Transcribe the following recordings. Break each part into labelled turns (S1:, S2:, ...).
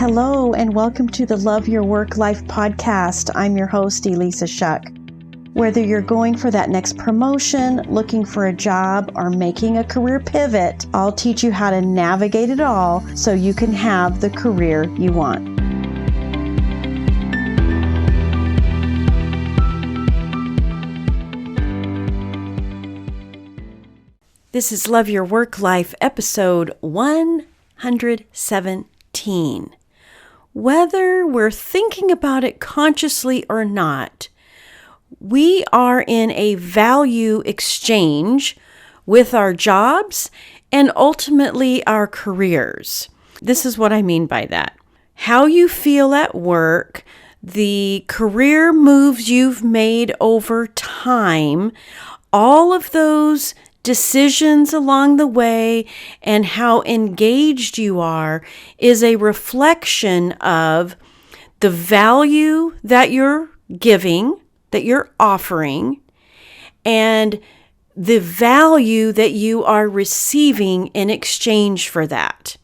S1: Hello, and welcome to the Love Your Work Life podcast. I'm your host, Elissa Shuck. Whether you're going for that next promotion, looking for a job, or making a career pivot, I'll teach you how to navigate it all so you can have the career you want. This is Love Your Work Life, episode 117. Whether we're thinking about it consciously or not, we are in a value exchange with our jobs and ultimately our careers. This is what I mean by that. How you feel at work, the career moves you've made over time, all of those decisions along the way, and how engaged you are is a reflection of the value that you're giving, that you're offering, and the value that you are receiving in exchange for that.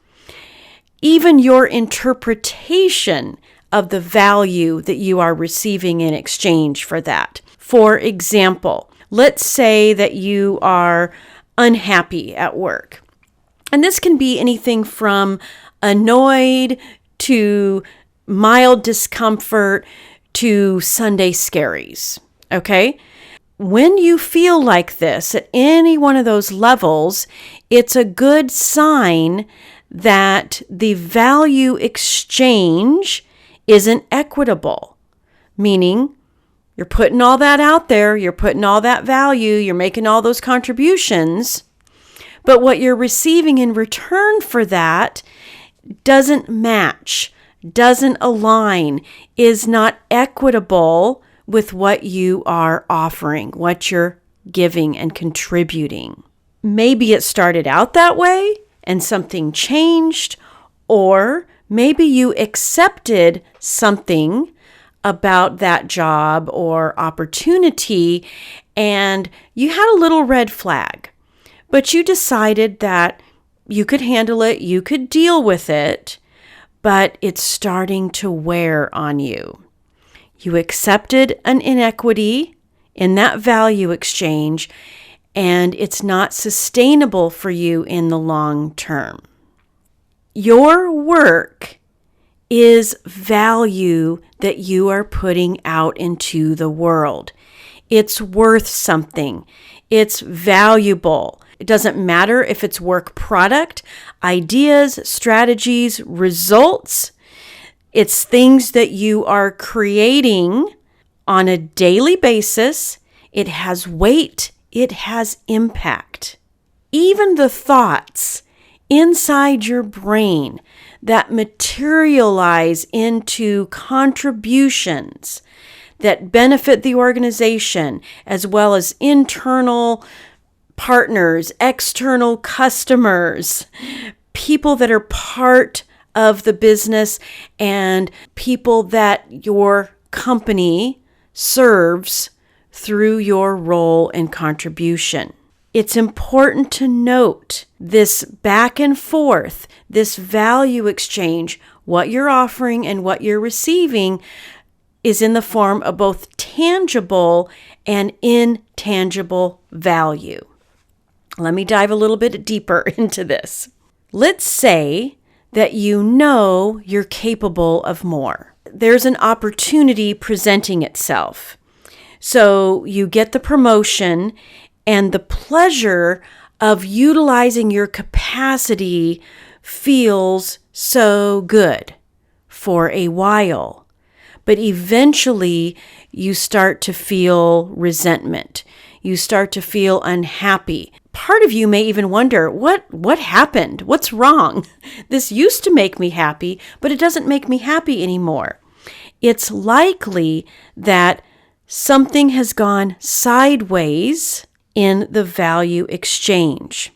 S1: Even your interpretation of the value that you are receiving in exchange for that. For example, let's say that you are unhappy at work. And this can be anything from annoyed to mild discomfort to Sunday scaries, okay? When you feel like this at any one of those levels, it's a good sign that the value exchange isn't equitable, meaning you're putting all that out there, you're putting all that value, you're making all those contributions, but what you're receiving in return for that doesn't match, doesn't align, is not equitable with what you are offering, what you're giving and contributing. Maybe it started out that way and something changed, or maybe you accepted something about that job or opportunity, and you had a little red flag, but you decided that you could handle it, you could deal with it, but it's starting to wear on you. You accepted an inequity in that value exchange, and it's not sustainable for you in the long term. Your work is value that you are putting out into the world. It's worth something. It's valuable. It doesn't matter if it's work product, ideas, strategies, results. It's things that you are creating on a daily basis. It has weight. It has impact. Even the thoughts inside your brain that materialize into contributions that benefit the organization, as well as internal partners, external customers, people that are part of the business, and people that your company serves through your role and contribution. It's important to note this back and forth, this value exchange, what you're offering and what you're receiving is in the form of both tangible and intangible value. Let me dive a little bit deeper into this. Let's say that you know you're capable of more. There's an opportunity presenting itself. So you get the promotion, and the pleasure of utilizing your capacity feels so good for a while. But eventually, you start to feel resentment. You start to feel unhappy. Part of you may even wonder, what happened? What's wrong? This used to make me happy, but it doesn't make me happy anymore. It's likely that something has gone sideways in the value exchange.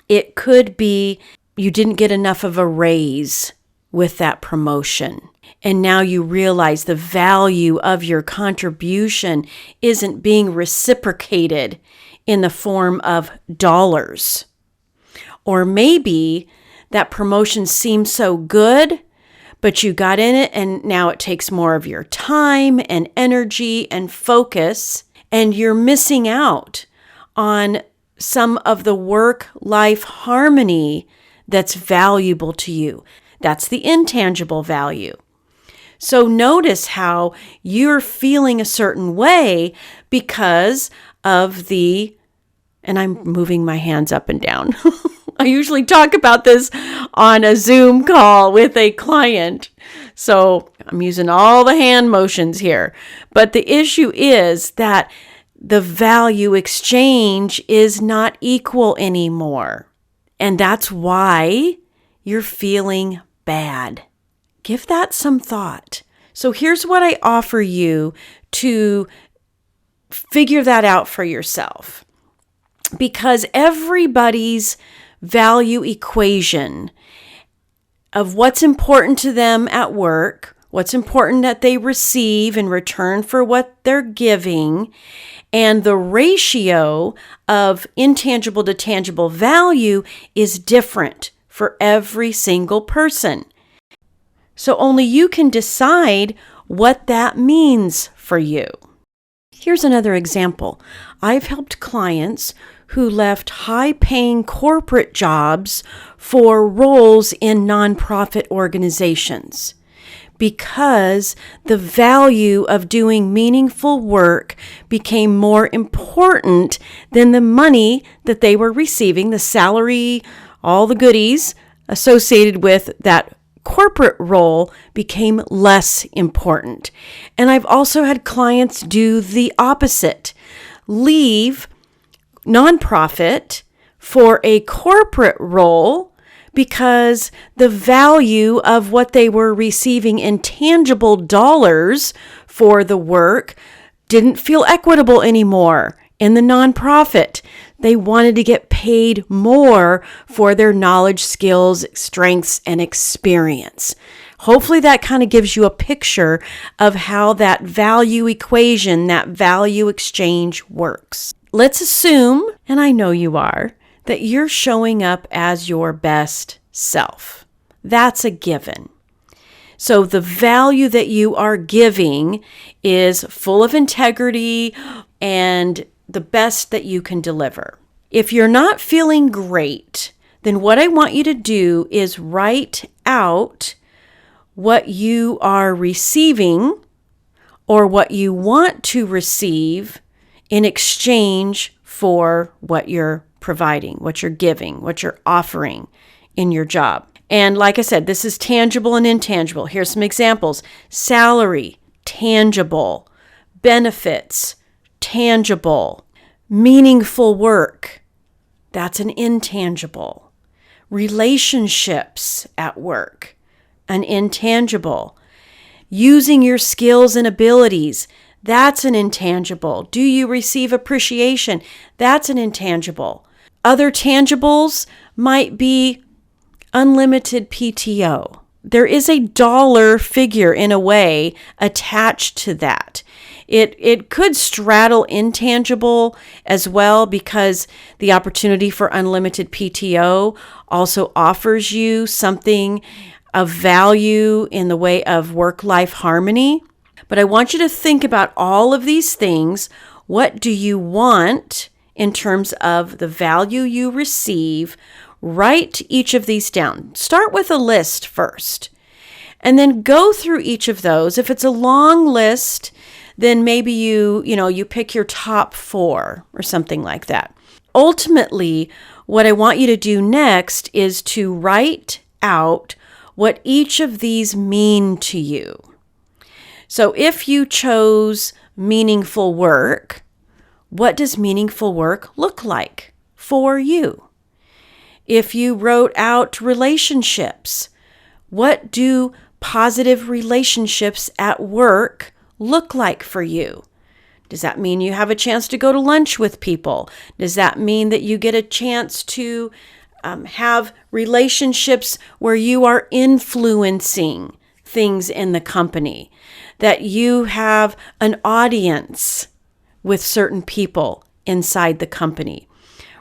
S1: It could be you didn't get enough of a raise with that promotion, and now you realize the value of your contribution isn't being reciprocated in the form of dollars. Or maybe that promotion seemed so good, but you got in it and now it takes more of your time and energy and focus, and you're missing out on some of the work-life harmony that's valuable to you. That's the intangible value. So notice how you're feeling a certain way because of and I'm moving my hands up and down. I usually talk about this on a Zoom call with a client. So I'm using all the hand motions here. But the issue is that the value exchange is not equal anymore. And that's why you're feeling bad. Give that some thought. So here's what I offer you to figure that out for yourself. Because everybody's value equation of what's important to them at work, what's important that they receive in return for what they're giving, and the ratio of intangible to tangible value is different for every single person. So only you can decide what that means for you. Here's another example. I've helped clients who left high-paying corporate jobs for roles in nonprofit organizations because the value of doing meaningful work became more important than the money that they were receiving, the salary, all the goodies associated with that corporate role became less important. And I've also had clients do the opposite, leave nonprofit for a corporate role because the value of what they were receiving in tangible dollars for the work didn't feel equitable anymore in the nonprofit. They wanted to get paid more for their knowledge, skills, strengths, and experience. Hopefully that kind of gives you a picture of how that value equation, that value exchange works. Let's assume, and I know you are, that you're showing up as your best self. That's a given. So the value that you are giving is full of integrity and the best that you can deliver. If you're not feeling great, then what I want you to do is write out what you are receiving or what you want to receive in exchange for what you're providing, what you're giving, what you're offering in your job. And like I said, this is tangible and intangible. Here's some examples. Salary, tangible. Benefits, tangible. Meaningful work, that's an intangible. Relationships at work, an intangible. Using your skills and abilities, that's an intangible. Do you receive appreciation? That's an intangible. Other tangibles might be unlimited PTO. There is a dollar figure in a way attached to that. It could straddle intangible as well because the opportunity for unlimited PTO also offers you something of value in the way of work-life harmony. But I want you to think about all of these things. What do you want in terms of the value you receive? Write each of these down. Start with a list first, and then go through each of those. If it's a long list, then maybe you pick your top 4 or something like that. Ultimately, what I want you to do next is to write out what each of these mean to you. So if you chose meaningful work, what does meaningful work look like for you? If you wrote out relationships, what do positive relationships at work look like for you? Does that mean you have a chance to go to lunch with people? Does that mean that you get a chance to have relationships where you are influencing things in the company? That you have an audience with certain people inside the company?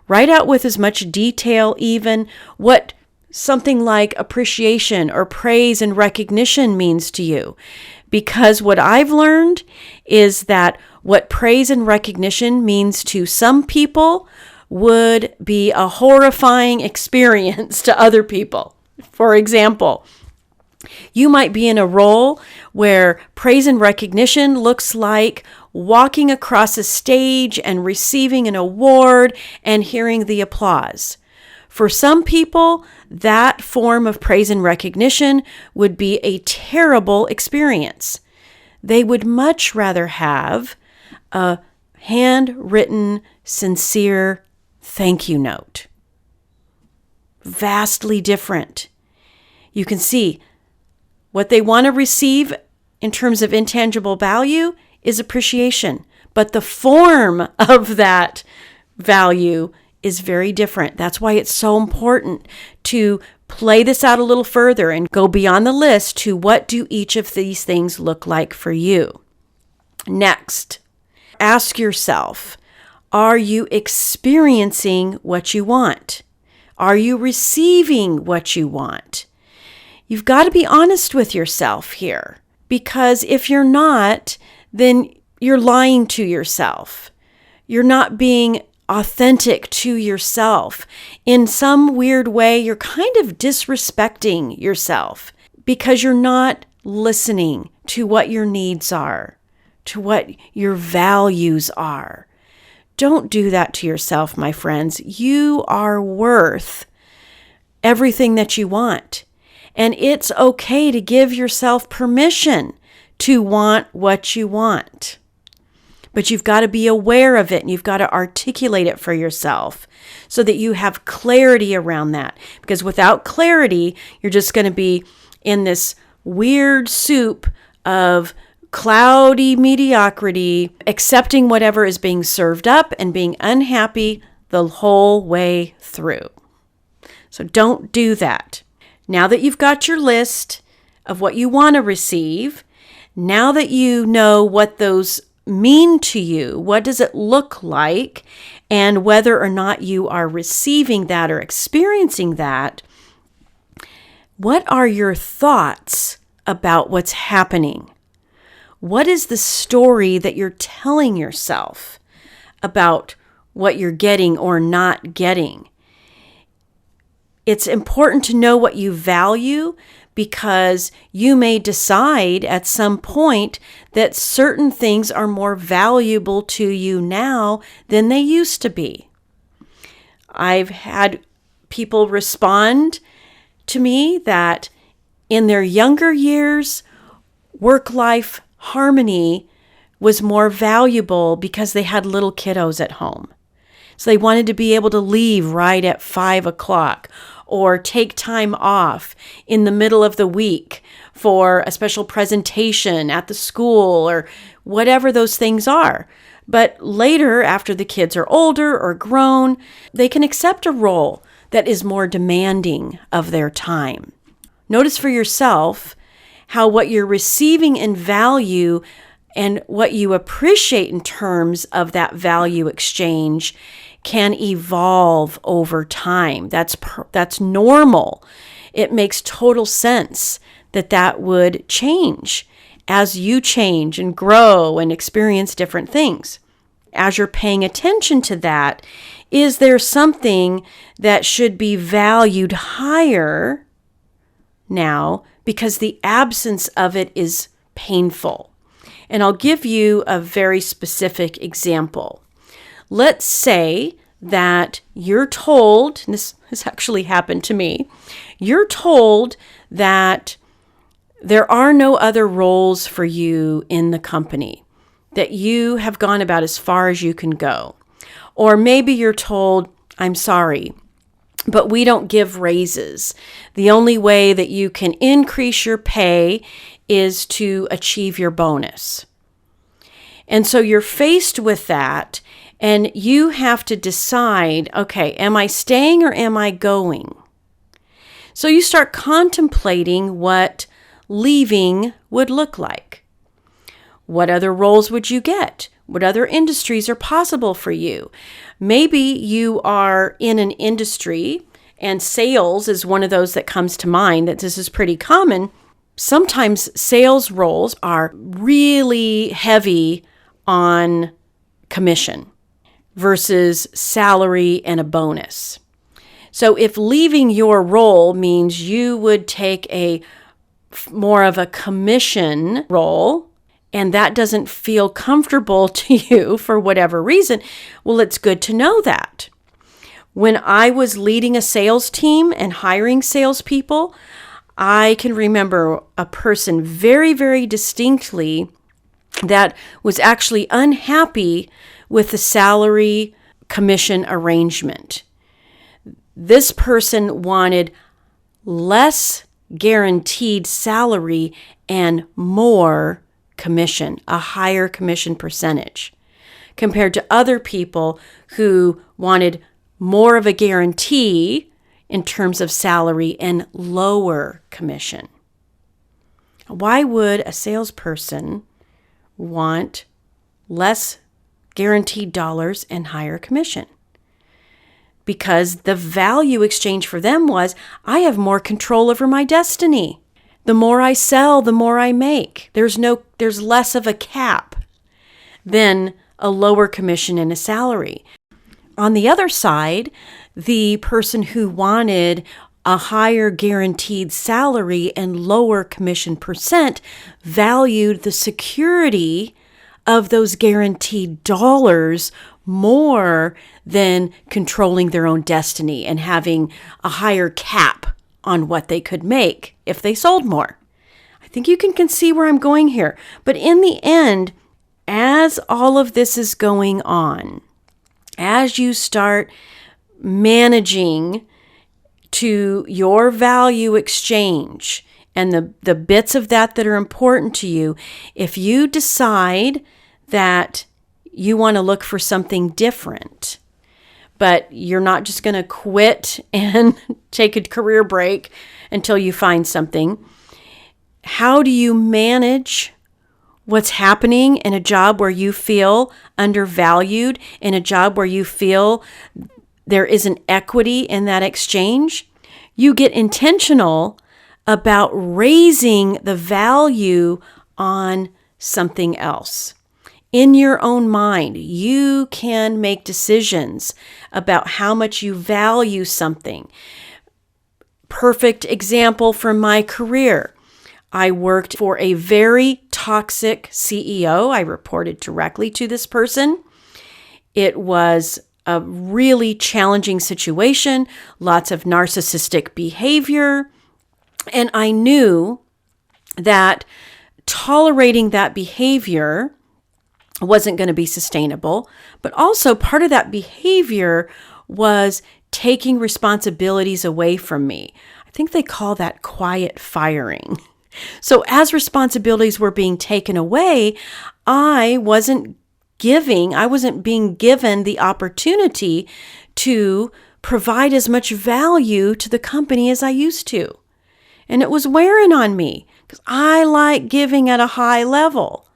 S1: Write out with as much detail even what something like appreciation or praise and recognition means to you. Because what I've learned is that what praise and recognition means to some people would be a horrifying experience to other people. For example, you might be in a role where praise and recognition looks like walking across a stage and receiving an award and hearing the applause. For some people, that form of praise and recognition would be a terrible experience. They would much rather have a handwritten, sincere thank you note. Vastly different. You can see what they want to receive in terms of intangible value is appreciation, but the form of that value is very different. That's why it's so important to play this out a little further and go beyond the list to what do each of these things look like for you. Next, ask yourself, are you experiencing what you want? Are you receiving what you want? You've got to be honest with yourself here, because if you're not, then you're lying to yourself. You're not being authentic to yourself. In some weird way, you're kind of disrespecting yourself because you're not listening to what your needs are, to what your values are. Don't do that to yourself, my friends. You are worth everything that you want. And it's okay to give yourself permission to want what you want. But you've got to be aware of it and you've got to articulate it for yourself so that you have clarity around that. Because without clarity, you're just going to be in this weird soup of cloudy mediocrity, accepting whatever is being served up and being unhappy the whole way through. So don't do that. Now that you've got your list of what you want to receive, now that you know what those mean to you, what does it look like, and whether or not you are receiving that or experiencing that, what are your thoughts about what's happening? What is the story that you're telling yourself about what you're getting or not getting? It's important to know what you value because you may decide at some point that certain things are more valuable to you now than they used to be. I've had people respond to me that in their younger years, work-life harmony was more valuable because they had little kiddos at home. So they wanted to be able to leave right at 5 o'clock or take time off in the middle of the week for a special presentation at the school or whatever those things are. But later, after the kids are older or grown, they can accept a role that is more demanding of their time. Notice for yourself how what you're receiving in value and what you appreciate in terms of that value exchange can evolve over time. That's normal. It makes total sense that would change as you change and grow and experience different things. As you're paying attention to that, is there something that should be valued higher now because the absence of it is painful? And I'll give you a very specific example. Let's say that you're told, and this has actually happened to me, you're told that there are no other roles for you in the company, that you have gone about as far as you can go. Or maybe you're told, I'm sorry, but we don't give raises. The only way that you can increase your pay is to achieve your bonus. And so you're faced with that, and you have to decide, okay, am I staying or am I going? So you start contemplating what leaving would look like. What other roles would you get? What other industries are possible for you? Maybe you are in an industry and sales is one of those that comes to mind, that this is pretty common. Sometimes sales roles are really heavy on commission versus salary and a bonus. So if leaving your role means you would take a more of a commission role, and that doesn't feel comfortable to you for whatever reason, well, it's good to know that. When I was leading a sales team and hiring salespeople, I can remember a person very, very distinctly that was actually unhappy with the salary commission arrangement. This person wanted less guaranteed salary and more commission, a higher commission percentage, compared to other people who wanted more of a guarantee in terms of salary and lower commission. Why would a salesperson want less guaranteed dollars and higher commission? Because the value exchange for them was, I have more control over my destiny. The more I sell, the more I make. There's less of a cap than a lower commission and a salary. On the other side, the person who wanted a higher guaranteed salary and lower commission percent valued the security of those guaranteed dollars more than controlling their own destiny and having a higher cap on what they could make if they sold more. I think you can see where I'm going here. But in the end, as all of this is going on, as you start managing to your value exchange and the bits of that are important to you, if you decide that you want to look for something different, but you're not just going to quit and take a career break until you find something, how do you manage what's happening in a job where you feel undervalued, in a job where you feel there isn't equity in that exchange? You get intentional about raising the value on something else. In your own mind, you can make decisions about how much you value something. Perfect example from my career. I worked for a very toxic CEO. I reported directly to this person. It was a really challenging situation, lots of narcissistic behavior. And I knew that tolerating that behavior wasn't going to be sustainable, but also part of that behavior was taking responsibilities away from me. I think they call that quiet firing. So as responsibilities were being taken away, I wasn't being given the opportunity to provide as much value to the company as I used to. And it was wearing on me because I like giving at a high level.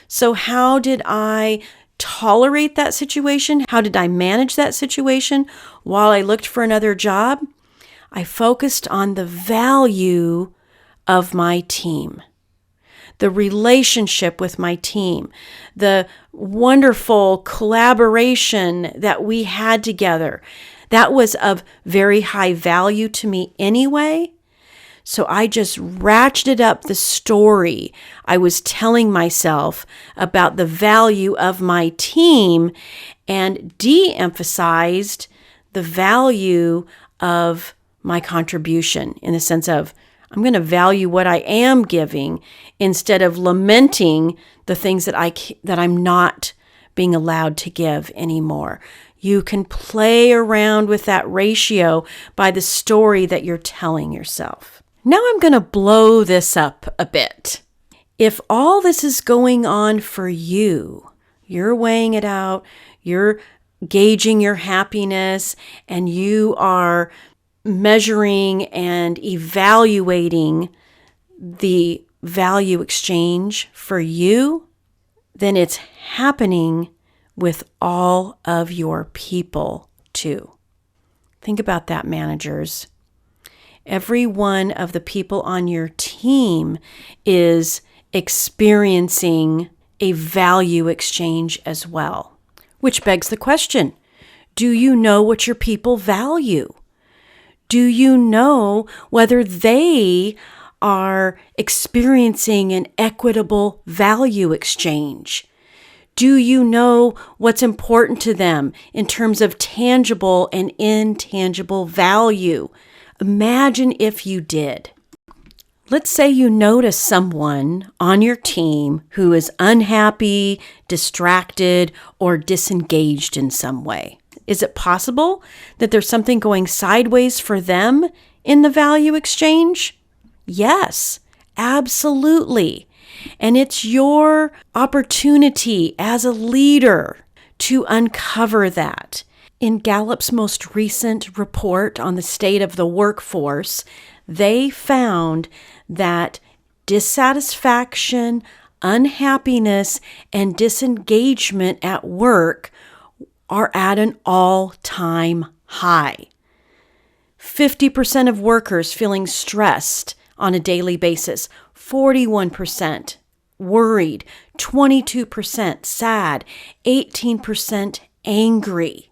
S1: So how did I tolerate that situation? How did I manage that situation while I looked for another job? I focused on the value of my team, the relationship with my team, the wonderful collaboration that we had together. That was of very high value to me anyway. So I just ratcheted up the story I was telling myself about the value of my team and de-emphasized the value of my contribution in the sense of I'm going to value what I am giving instead of lamenting the things that I'm not being allowed to give anymore. You can play around with that ratio by the story that you're telling yourself. Now I'm going to blow this up a bit. If all this is going on for you, you're weighing it out, you're gauging your happiness, and you are measuring and evaluating the value exchange for you, then it's happening with all of your people too. Think about that, managers. Every one of the people on your team is experiencing a value exchange as well. Which begs the question, do you know what your people value? Do you know whether they are experiencing an equitable value exchange? Do you know what's important to them in terms of tangible and intangible value? Imagine if you did. Let's say you notice someone on your team who is unhappy, distracted, or disengaged in some way. Is it possible that there's something going sideways for them in the value exchange? Yes, absolutely. And it's your opportunity as a leader to uncover that. In Gallup's most recent report on the state of the workforce, they found that dissatisfaction, unhappiness, and disengagement at work are at an all-time high. 50% of workers feeling stressed on a daily basis, 41% worried, 22% sad, 18% angry.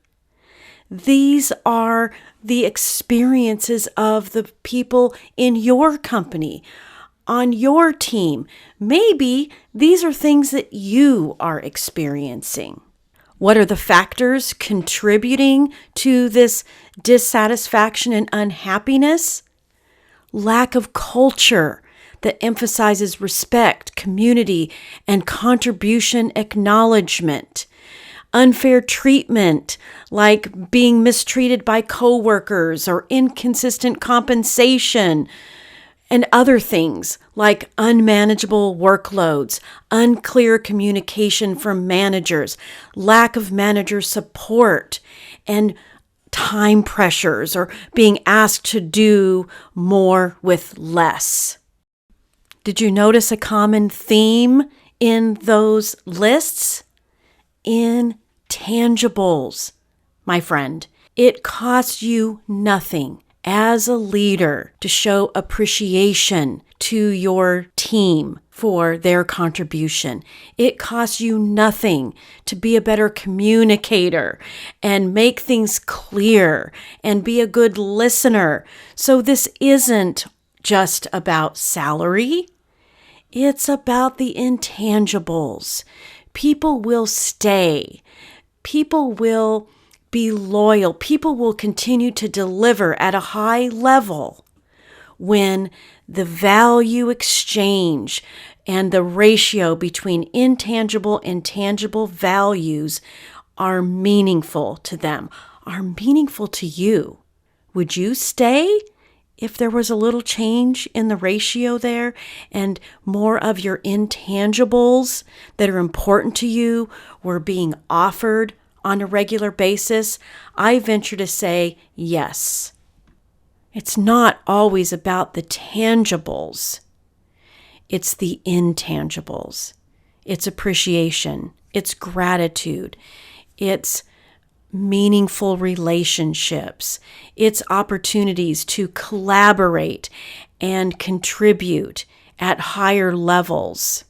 S1: These are the experiences of the people in your company, on your team. Maybe these are things that you are experiencing. What are the factors contributing to this dissatisfaction and unhappiness? Lack of culture that emphasizes respect, community, and contribution acknowledgement. Unfair treatment, like being mistreated by coworkers or inconsistent compensation, and other things like unmanageable workloads, unclear communication from managers, lack of manager support, and time pressures or being asked to do more with less. Did you notice a common theme in those lists? Intangibles, my friend. It costs you nothing as a leader to show appreciation to your team for their contribution. It costs you nothing to be a better communicator and make things clear and be a good listener. So this isn't just about salary. It's about the intangibles. People will stay. People will be loyal. People will continue to deliver at a high level when the value exchange and the ratio between intangible and tangible values are meaningful to them, are meaningful to you. Would you stay if there was a little change in the ratio there and more of your intangibles that are important to you were being offered on a regular basis? I venture to say yes. It's not always about the tangibles. It's the intangibles. It's appreciation. It's gratitude. It's meaningful relationships. It's opportunities to collaborate and contribute at higher levels.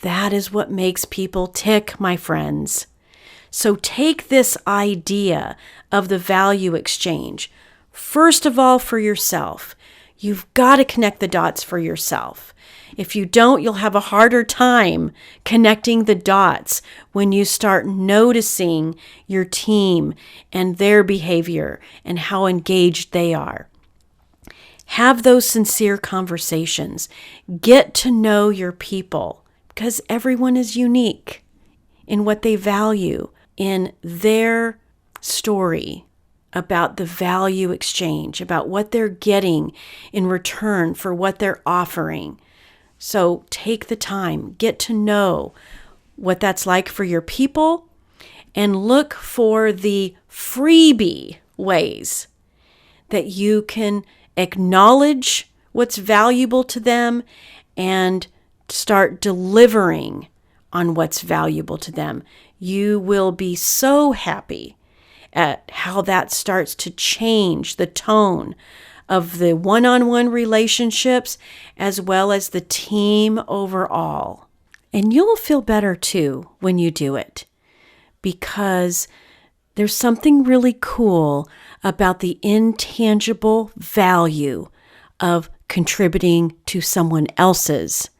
S1: That is what makes people tick, my friends. So take this idea of the value exchange. First of all, for yourself. You've got to connect the dots for yourself. If you don't, you'll have a harder time connecting the dots when you start noticing your team and their behavior and how engaged they are. Have those sincere conversations. Get to know your people because everyone is unique in what they value in their story about the value exchange, about what they're getting in return for what they're offering. So take the time, get to know what that's like for your people, and look for the freebie ways that you can acknowledge what's valuable to them and start delivering on what's valuable to them. You will be so happy at how that starts to change the tone of the one-on-one relationships as well as the team overall. And you'll feel better too when you do it, because there's something really cool about the intangible value of contributing to someone else's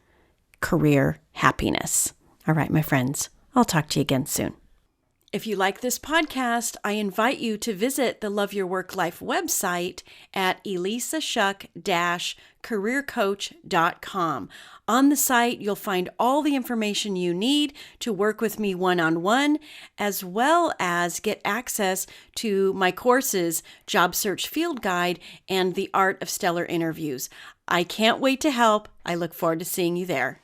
S1: career happiness. All right, my friends, I'll talk to you again soon. If you like this podcast, I invite you to visit the Love Your Work Life website at elissashuck-careercoach.com. On the site, you'll find all the information you need to work with me one-on-one, as well as get access to my courses, Job Search Field Guide, and The Art of Stellar Interviews. I can't wait to help. I look forward to seeing you there.